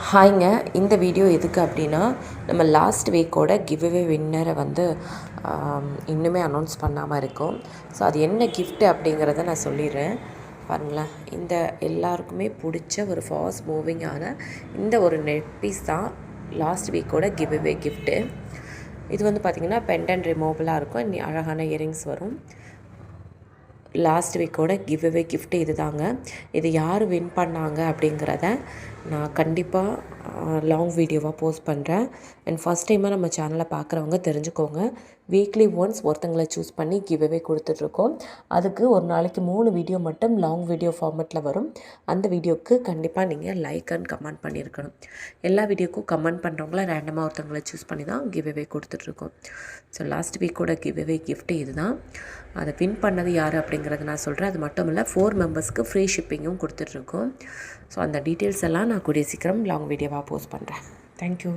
ஹாய்ங்க. இந்த வீடியோ எதுக்கு அப்படின்னா, நம்ம லாஸ்ட் வீக்கோட கிவ்அவே வின்னரை இன்னுமே அனௌன்ஸ் பண்ணாமல் இருக்கோம். ஸோ அது என்ன கிஃப்ட்டு அப்படிங்கிறத நான் சொல்லிடுறேன். பாருங்களேன், இந்த எல்லாருக்குமே பிடிச்ச ஒரு ஃபாஸ்ட் மூவிங்கான இந்த ஒரு நெக் பீஸ் தான் லாஸ்ட் வீக்கோட கிவ்அவே கிஃப்ட்டு. இது பார்த்திங்கன்னா பெண்டன்ட் ரிமூவபிளாக இருக்கும். அழகான இயரிங்ஸ் வரும். லாஸ்ட் வீக்கோட கிவ்அவே கிஃப்ட்டு இது தாங்க. இது யார் வின் பண்ணாங்க அப்படிங்கிறத நான் கண்டிப்பாக லாங் வீடியோவாக போஸ்ட் பண்ணுறேன். அண்ட் ஃபஸ்ட் டைமாக நம்ம சேனலை பார்க்குறவங்க தெரிஞ்சுக்கோங்க, வீக்லி ஒன்ஸ் ஒருத்தங்களை சூஸ் பண்ணி கிவ்அவே கொடுத்துட்ருக்கோம். அதுக்கு ஒரு நாளைக்கு 3 வீடியோ மட்டும் லாங் வீடியோ ஃபார்மெட்டில் வரும். அந்த வீடியோவுக்கு கண்டிப்பாக நீங்கள் லைக் அண்ட் கமெண்ட் பண்ணியிருக்கணும். எல்லா வீடியோக்கும் கமெண்ட் பண்ணுறவங்கள ரேண்டமாக ஒருத்தங்களை சூஸ் பண்ணி தான் கிவ்அவே கொடுத்துட்ருக்கோம். ஸோ லாஸ்ட் வீக்கோட கிவ்அவே கிஃப்ட்டு இது தான். அதை வின் பண்ணது யார் அப்படிங்கிறத நான் சொல்கிறேன். அது மட்டும் இல்லை, 4 மெம்பர்ஸ்க்கு ஃப்ரீ ஷிப்பிங்கும் கொடுத்துட்ருக்கோம். ஸோ அந்த டீட்டெயில்ஸ் எல்லாம் நான் கூடிய சீக்கிரம் லாங் வீடியோவாக போஸ்ட் பண்ணுறேன். தேங்க்யூ.